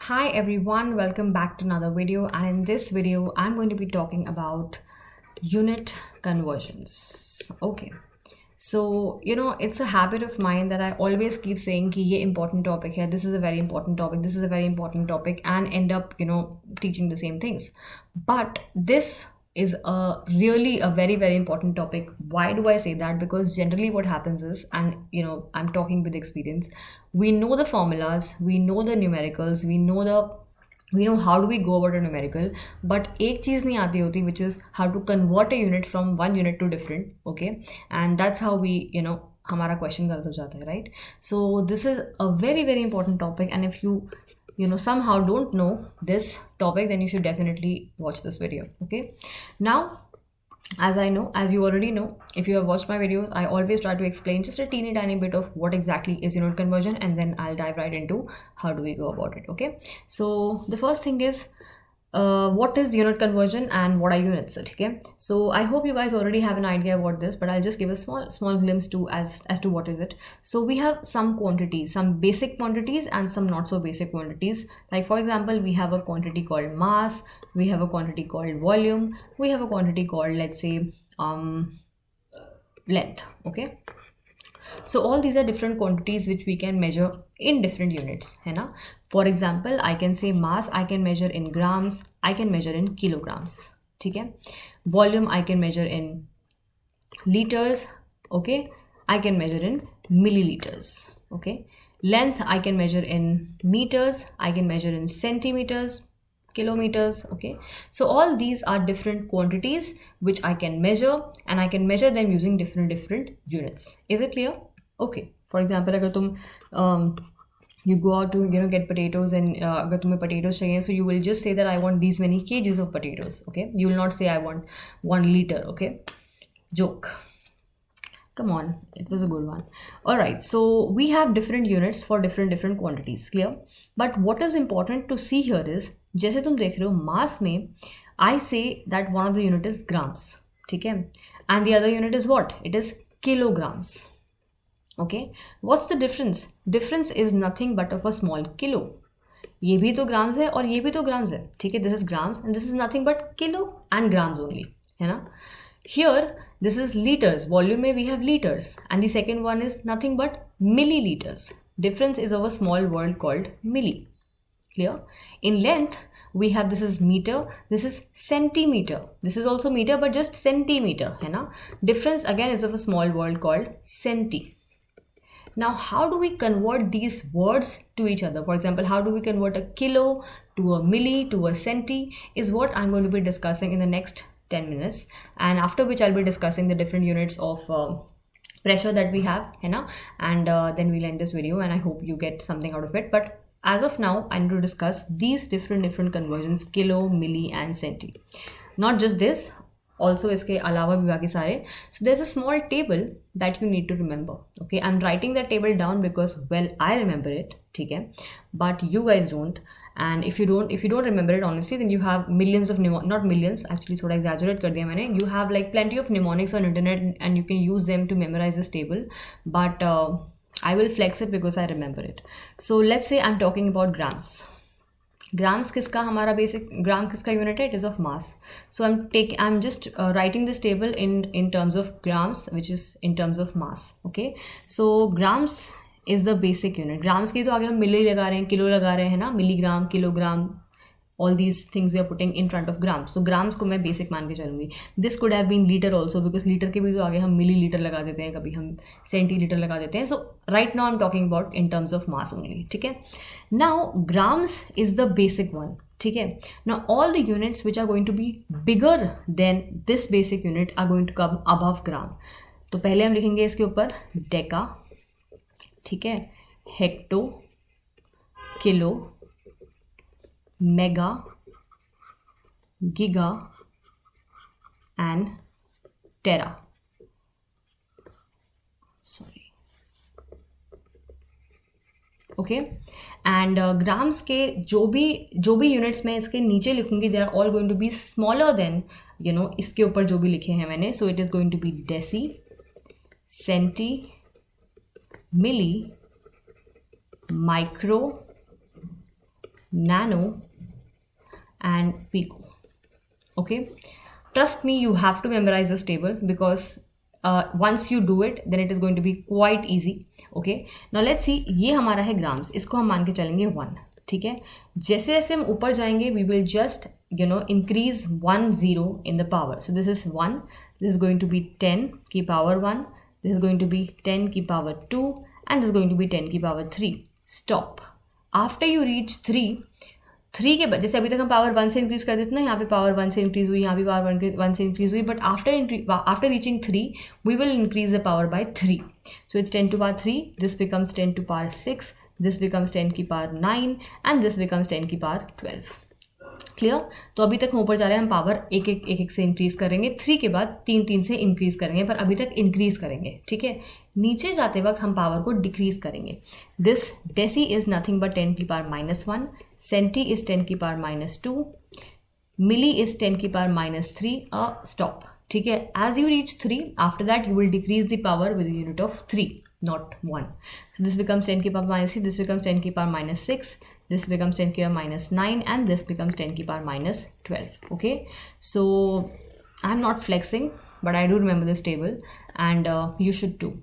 Hi everyone, welcome back to another video, and in this video I'm going to be talking about unit conversions. Okay, so it's a habit of mine that I always keep saying कि ये important topic है, this is a very important topic, this is a very important topic, and end up teaching the same things. But this is a very important topic. Why do I say that? Because generally what happens is, and I'm talking with experience, we know the formulas, we know the numericals, we know how do we go about a numerical, but एक चीज़ नहीं आती होती, which is how to convert a unit from one unit to different. Okay, and that's how we हमारा question गलत हो जाता है, right? So this is a very important topic, and if you somehow don't know this topic, then you should definitely watch this video. Okay, now, as you already know, if you have watched my videos, I always try to explain just a teeny tiny bit of what exactly is unit conversion, and then I'll dive right into how do we go about it. Okay, so the first thing is, what is unit conversion and what are units? Okay, so I hope you guys already have an idea about this, but I'll just give a small glimpse to as to what is it. So we have some quantities, some basic quantities and some not so basic quantities. Like for example, we have a quantity called mass, we have a quantity called volume, we have a quantity called, let's say, length. Okay, so all these are different quantities which we can measure in different units, है ना? For example, I can say mass I can measure in grams, I can measure in kilograms. ठीक है? Volume I can measure in liters. Okay, I can measure in milliliters. Okay, length I can measure in meters, I can measure in centimeters, kilometers. Okay, so all these are different quantities which I can measure, and I can measure them using different units. Is it clear? Okay, for example, अगर तुम you go out to get potatoes, and अगर तुम्हें potatoes चाहिए, so you will just say that I want these many kgs of potatoes. Okay, you will not say I want 1 liter. Okay, joke. Come on, it was a good one. All right, so we have different units for different quantities. Clear? But what is important to see here is, जैसे तुम देख रहे हो mass में, I say that one of the unit is grams. ठीक है? And the other unit is what? It is kilograms. Okay, what's the difference? Difference is nothing but of a small kilo. ये भी तो grams है और ये भी तो ग्राम्स है. ठीक है, this is grams and this is nothing but kilo and grams only, है ना? Here this is liters. Volume में we have liters, and the second one is nothing but milliliters. Difference is of a small word called milli. Clear? In length we have, this is meter, this is centimeter, this is also meter but just centimeter, है ना? Difference again is of a small word called centi. Now, how do we convert these words to each other? For example, how do we convert a kilo to a milli to a centi is what I'm going to be discussing in the next 10 minutes. And after which I'll be discussing the different units of pressure that we have, है ना? And then we'll end this video, and I hope you get something out of it. But as of now, I need to discuss these different conversions, kilo, milli and centi. Not just this, also इसके अलावा भी बाकी सारे. So there's a small table that you need to remember. Okay, I'm writing that table down because, well, I remember it. ठीक है, but you guys don't. And if you don't remember it honestly, then you have millions of not millions, actually थोड़ा exaggerate कर दिया मैंने. You have like plenty of mnemonics on internet and you can use them to memorize this table. But I will flex it because I remember it. So let's say I'm talking about grams. Grams किसका हमारा basic gram किसका unit है? It is of mass. So I'm just writing this table in terms of grams, which is in terms of mass. Okay, so grams is the basic unit. Grams की तो आगे हम मिली लगा रहे हैं, kilo लगा रहे हैं ना, milligram, kilogram, all these things we are putting in front of grams. So grams को मैं basic मान के चलूँगी. This could have been liter also, because liter के भी तो आगे हम मिलीलीटर लगा देते हैं, कभी हम सेंटीलीटर लगा देते हैं. So right now I'm talking about in terms of mass only. ठीक है? Now grams is the basic one. ठीक है? Now all the units which are going to be bigger than this basic unit are going to come above gram. तो पहले हम लिखेंगे इसके ऊपर डेका. ठीक है? Hecto, kilo, mega, giga and tera. Sorry. Okay, and grams के जो भी units मैं इसके नीचे लिखूंगी, they are all going to be smaller than इसके ऊपर जो भी लिखे हैं मैंने. So it is going to be deci, centi, milli, micro, nano, and pico. Okay, trust me, you have to memorize this table because once you do it then it is going to be quite easy. Okay, now let's see, ये हमारा है grams, इसको हम मान के चलेंगे 1. ठीक है, जैसे जैसे हम ऊपर जाएंगे we will just increase 1 0 in the power. So this is 1, this is going to be 10 की power 1, this is going to be 10 की power 2, and this is going to be 10 की power 3. Stop. After you reach 3 के बाद, जैसे अभी तक हम power 1 से इंक्रीज कर देते ना, यहाँ पे पावर 1 से इंक्रीज हुई, यहाँ पे पावर 1 से इंक्रीज हुई, but after reaching 3 we will increase the power by 3. So it's 10 to power 3, this becomes 10 to power 6, this becomes 10 की पावर 9, एंड दिस बिकम्स 10 की पावर 12. क्लियर? तो अभी तक हम ऊपर जा रहे हैं, हम पावर एक से इंक्रीज करेंगे, 3 के बाद 3 से इंक्रीज करेंगे, पर अभी तक इंक्रीज करेंगे. ठीक है, नीचे जाते वक्त हम पावर को डिक्रीज करेंगे. This deci is nothing but 10 की पावर -1, सेंटी इज 10 की पावर -2, मिली इज 10 की पावर -3. स्टॉप. ठीक है, as you reach 3, after that you will decrease the power with unit of 3, not 1. So this becomes 10 की power -3, this becomes 10 की power -6, this becomes 10 की power -9, and this becomes 10 की power -12. Okay, so I'm not flexing, but I do remember this table, and you should too.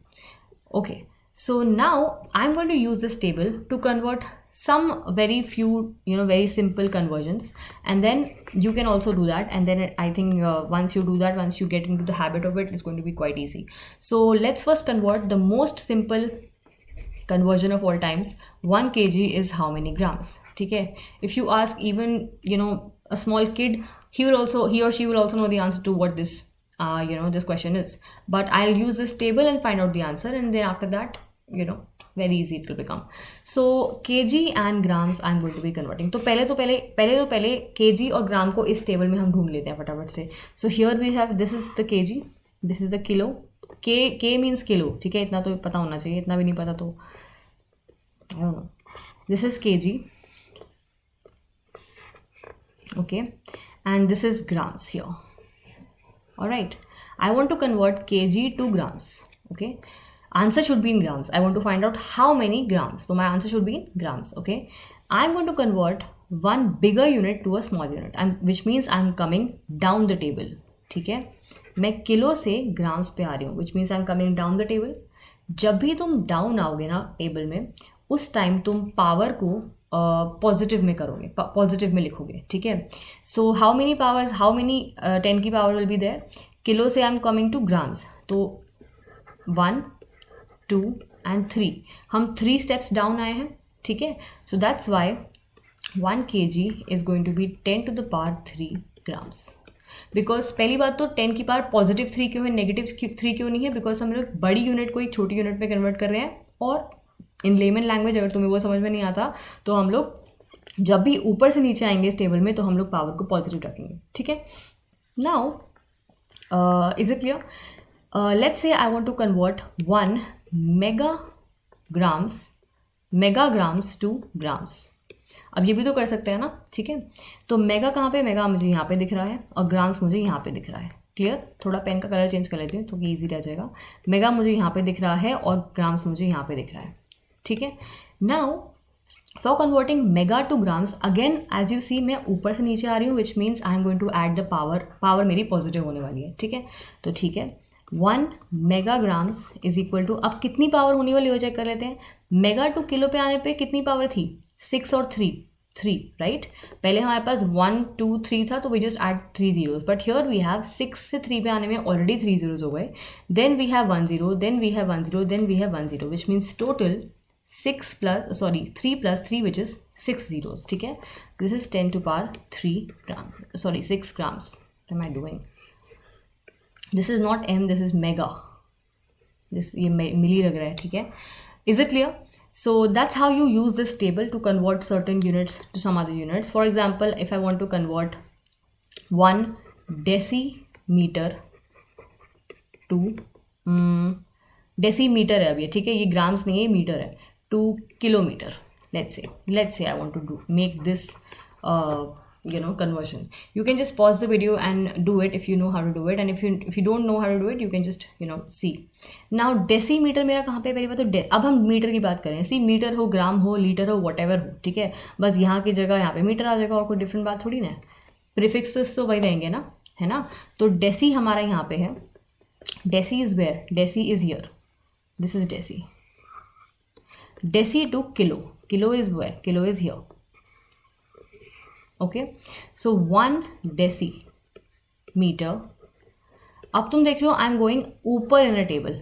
Okay, so now I'm going to use this table to convert some very few very simple conversions, and then you can also do that, and then I think once you do that, once you get into the habit of it, it's going to be quite easy. So let's first convert the most simple conversion of all times. 1 kg is how many grams? ठीक है, if you ask even a small kid, he or she will also know the answer to what this this question is, but I'll use this table and find out the answer, and then after that very easy it will become. So kg and grams I'm going to be converting. तो पहले kg और ग्राम को इस table में हम ढूंढ लेते हैं फटाफट से. So here we have, this is the kg, this is the kilo. K means kilo. ठीक है, इतना तो पता होना चाहिए, इतना भी नहीं पता तो I don't know. This is kg. Okay, and this is grams here. All right, I want to convert kg to grams. Okay, answer should be in grams. I want to find out how many grams. So my answer should be in grams. Okay, I'm going to convert one bigger unit to a small unit, which means I'm coming down the table. ठीक है, मैं kilo से grams पे आ रही हूँ, which means I'm coming down the table. जब भी तुम डाउन आओगे ना टेबल में, उस टाइम तुम पावर को पॉजिटिव में करोगे, पॉजिटिव में लिखोगे. ठीक है, so how many powers, how many 10 की power will be there. Kilo से I am coming to grams, तो 1 2 and 3, हम 3 steps डाउन आए हैं. ठीक है, so that's why 1 kg is going to be 10 to the power 3 grams. Because पहली बात तो 10 की पावर पॉजिटिव 3 क्यों है, नेगेटिव 3 क्यों नहीं है? बिकॉज हम लोग बड़ी यूनिट को एक छोटी यूनिट में कन्वर्ट कर रहे हैं, और इन लेमन लैंग्वेज अगर तुम्हें वो समझ में नहीं आता तो हम लोग जब भी ऊपर से नीचे आएंगे इस टेबल में तो हम लोग पावर को पॉजिटिव रखेंगे. ठीक है, now is it clear? Let's say I want to convert 1 megagrams to grams. अब ये भी तो कर सकते हैं ना. ठीक है, तो मेगा कहाँ पे, मेगा मुझे यहाँ पे दिख रहा है और ग्राम्स मुझे यहाँ पे दिख रहा है. क्लियर? थोड़ा पेन का कलर चेंज कर लेती हूँ तो कि ईजी रह जाएगा. मेगा मुझे यहाँ पे दिख रहा है और ग्राम्स मुझे यहाँ पे दिख रहा है. ठीक है, now for converting mega to grams, again as you see मैं ऊपर से नीचे आ रही हूँ, which means I am going to add the power मेरी पॉजिटिव होने वाली है. ठीक है, तो ठीक है, 1 megagrams इज इक्वल टू, अब कितनी पावर होने वाली हो चेक कर लेते हैं. मेगा टू किलो पे आने पे कितनी पावर थी? 6 और 3 राइट. पहले हमारे पास 1 2 3 था तो we just add 3 zeros, but here we have 6 से 3 पे आने में ऑलरेडी 3 zeros हो गए. Then we have 1 0, then we have 1 0, then we have 1 0, which means total 3 plus 3 which is 6 zeros. ठीक है, this is 10 to power 6 grams. What am I doing? This is not m, this is mega. ये मिली लग रहा है. ठीक है, is it clear? So that's how you use this table to convert certain units to some other units. For example, if I want to convert 1 decimeter to decimeter है अभी. ठीक है, ये ग्राम्स नहीं है, मीटर है. 2 kilometer. Let's say I want to make this conversion. You can just pause the video and do it if you know how to do it, and if you don't know how to do it, you can just see. Now decimetre मेरा कहाँ पे, पहली बात तो अब हम metre की बात करें, मीटर हो, ग्राम हो, लीटर हो, whatever हो, ठीक है, बस यहाँ की जगह यहाँ पे मीटर आ जाएगा, और कोई डिफरेंट बात थोड़ी ना है, प्रीफिक्सेस तो वही रहेंगे ना, है ना. तो डेसी हमारा यहाँ पे है, deci is where, deci is here, this is deci. Deci to kilo, kilo is where, kilo is here. Okay, so 1 decimeter. अब तुम देख रहे हो आई एम गोइंग ऊपर इन अ टेबल.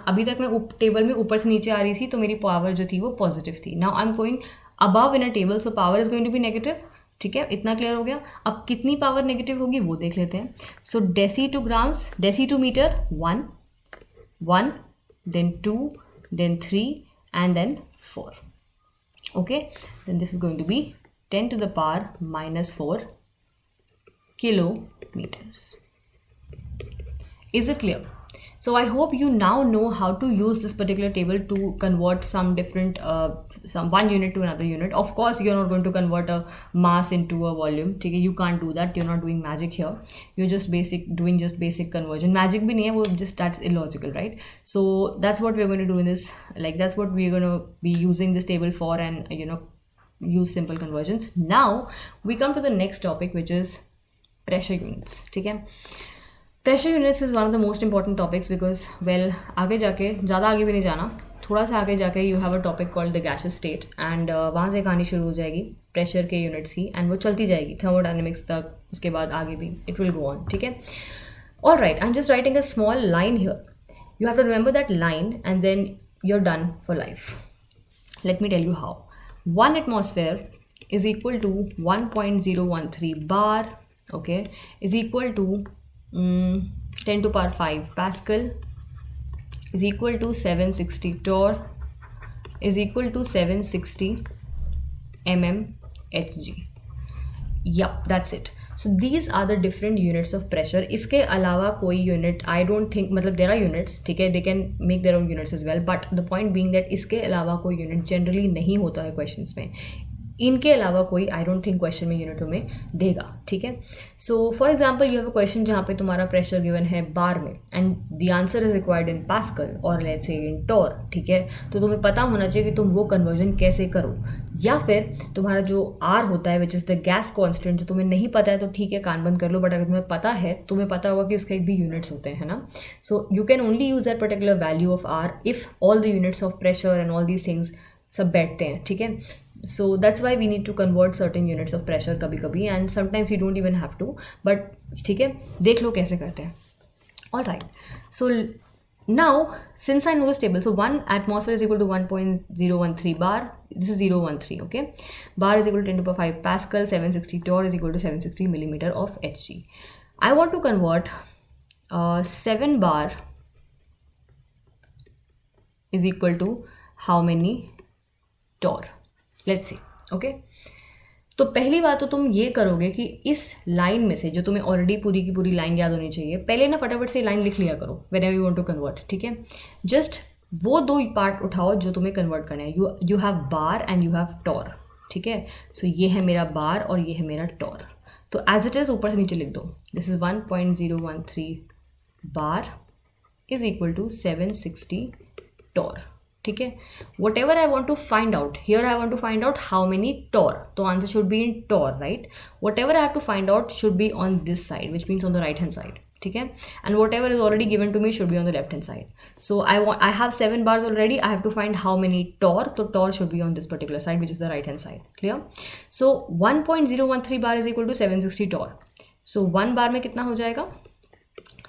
अभी तक मैं टेबल में ऊपर से नीचे आ रही थी, तो मेरी पावर जो थी वो पॉजिटिव थी. Now I am going above in a table, so power is going to be negative. ठीक है, इतना क्लियर हो गया. अब कितनी पावर नेगेटिव होगी वो देख लेते हैं. So deci to grams, deci to metre 1, then 2, then 3, and then 4. Okay, then this is going to be 10 to the power minus 4 kilometers. Is it clear? So I hope you now know how to use this particular table to convert some different some one unit to another unit. Of course you're not going to convert a mass into a volume. Okay, you can't do that. You're not doing magic here. You're just doing basic conversion. Magic bhi nahi hai, wo just that's illogical, right? So that's what we're going to do in this, like that's what we're going to be using this table for, and use simple conversions. Now we come to the next topic, which is pressure units. ठीक है, pressure units is one of the most important topics because well आगे जाके, ज़्यादा आगे भी नहीं जाना, थोड़ा सा आगे जाके you have a topic called the gaseous state, and वहाँ से कहानी शुरू हो जाएगी प्रेशर के यूनिट्स की, एंड वो चलती जाएगी थर्मोडायनेमिक्स तक, उसके बाद आगे भी इट विल गो ऑन. ठीक है, all right, I am just writing a small line here. You have to remember that line and then you are done for life. Let me tell you how. 1 atmosphere is equal to 1.013 bar, okay, is equal to 10 to power 5 Pascal, is equal to 760 torr, is equal to 760 mmHg. Yup, that's it. So these are the different units of pressure. इसके अलावा कोई unit I don't think, मतलब there are units, ठीक है, they can make their own units as well, but the point being that इसके अलावा कोई unit generally नहीं होता है questions में. इनके अलावा कोई आई डोंट थिंक क्वेश्चन में यूनिट तुम्हें देगा. ठीक है, so for example you have a question जहाँ पे तुम्हारा प्रेशर गिवन है बार में, and the answer is required in pascal और लेट्स से इन टॉर. ठीक है, तो तुम्हें पता होना चाहिए कि तुम वो कन्वर्जन कैसे करो, या फिर तुम्हारा जो आर होता है which is the gas constant, जो तुम्हें नहीं पता है तो ठीक है कान बंद कर लो, बट अगर तुम्हें पता है, तुम्हें पता होगा कि उसके एक भी यूनिट्स होते हैं ना. So you can only use that particular value of R if all the units of pressure and all these things सब बैठते हैं. ठीक है, so that's why we need to convert certain units of pressure कभी कभी, and sometimes we don't even have to, but ठीक है, देख लो कैसे करते हैं. all right, so now since I know this table, so 1 atmosphere is equal to 1.013 bar, this is 013, okay, bar is equal to 10 to the power 5 Pascal, 760 torr is equal to 760 millimeter of Hg. I want to convert 7 bar is equal to how many torr. Let's see. Okay, तो पहली बात तो तुम ये करोगे कि इस line में से, जो तुम्हें ऑलरेडी पूरी की पूरी लाइन याद होनी चाहिए, पहले ना फटाफट से लाइन लिख लिया करो whenever you want to convert. ठीक है, जस्ट वो 2 पार्ट उठाओ जो तुम्हें कन्वर्ट करना है. You have bar and you have torr. ठीक है, सो ये है मेरा बार और ये है मेरा टॉर. तो एज इट इज़ ऊपर से नीचे लिख दो. This is 1.013 bar is equal to 760 torr. ठीक है, whatever I want to find out here, I want to find out how many torr, तो answer should be in torr, right. Whatever I have to find out should be on this side, which means on the right hand side. ठीक है, and whatever is already given to me should be on the left hand side. So I have 7 bars already, I have to find how many torr, तो torr should be on this particular side which is the right hand side. Clear. So 1.013 bar is equal to 760 torr. So 1 bar में कितना हो जाएगा,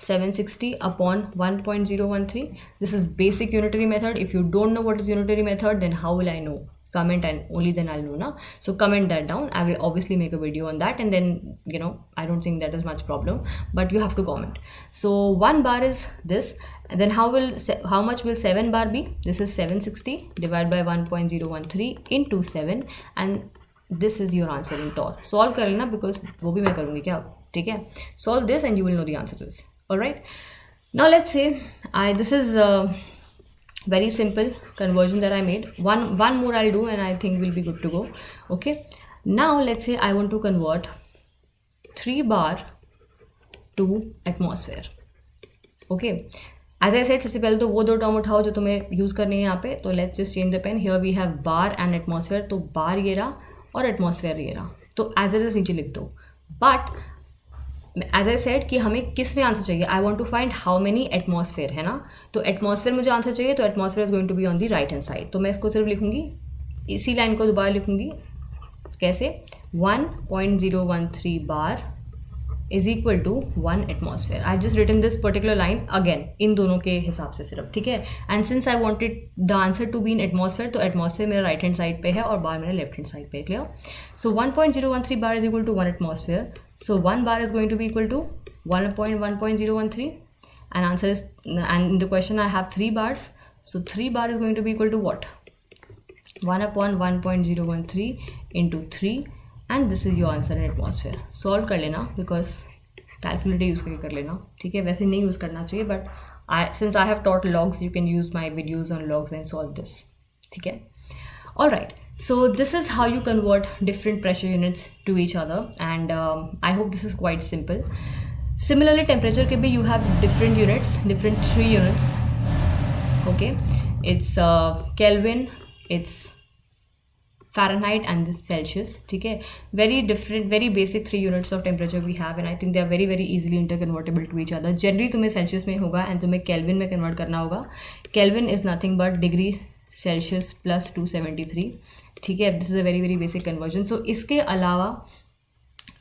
760 upon 1.013. This is basic unitary method. If you don't know what is unitary method, then how will I know? Comment and only then I'll know na. So comment that down. I will obviously make a video on that, and then I don't think that is much problem, but you have to comment. So 1 bar is this, and then how much will 7 bar be? This is 760 divided by 1.013 into 7, and this is your answer in torr. Solve कर लेना because वो भी मैं करूँगी क्या. ठीक है, solve this and you will know the answer is. All right, now let's say this is a very simple conversion that I made. One more I'll do and I think we'll be good to go. Okay, now let's say I want to convert 3 bar to atmosphere. Okay, as I said, सबसे पहले तो वो दो term उठाओ जो तुम्हें use करनी है यहाँ पे. तो let's just change the pen. Here we have bar and atmosphere. तो बार ये रहा और एटमॉस्फेयर ये रहा. तो एज इट इज नीचे लिख दो. बट एज आई सेड कि हमें किस में आंसर चाहिए. I want to find how many atmosphere, है ना. तो एटमॉस्फेयर मुझे आंसर चाहिए. तो atmosphere is going to be on the right hand side. तो मैं इसको सिर्फ लिखूंगी, इसी लाइन को दोबारा लिखूंगी. कैसे? 1.013 bar is equal to 1 atmosphere. I just written this particular line again in दोनों के हिसाब से सिर्फ. ठीक है. And since I wanted the answer to be in atmosphere, तो एटमॉस्फेयर मेरा राइट हैंड साइड पे है और बार मेरा लेफ्ट हैंड साइड पे है. Clear? So 1.013 bar is equal to 1 atmosphere. So 1 bar is going to be equal to 1.1.013, and answer is, and in the question I have 3 bars, so 3 bar is going to be equal to what? 1 upon 1.013 into 3, and this is your answer in atmosphere. Solve कर लेना, because calculator use करके कर लेना. ठीक है. वैसे नहीं use करना चाहिए, but since I have taught logs, you can use my videos on logs and solve this. ठीक है. All right. So this is how you convert different pressure units to each other, and I hope this is quite simple. Similarly, temperature के भी you have different units, different 3 units. Okay, it's Kelvin, it's Fahrenheit, and this Celsius. ठीक है. Very different, very basic 3 units of temperature we have, and I think they are very very easily interconvertible to each other. Generally तुम्हें Celsius में होगा and तुम्हें Kelvin में convert करना होगा. Kelvin is nothing but degree Celsius plus 273. ठीक है. This is a very very basic conversion. So इसके अलावा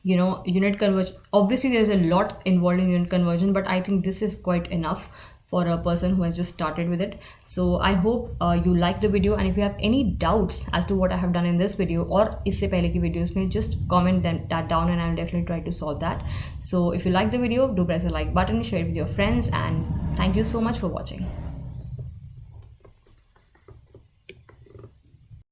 unit conversion, obviously there is a lot involve in unit conversion, but I think this is quite enough for a person who has just started with it. So I hope you like the video, and if you have any doubts as to what I have done in this video or इससे पहले की videos में, just comment that down and I will definitely try to solve that. So if you like the video, do press the like button, share it with your friends, and thank you so much for watching.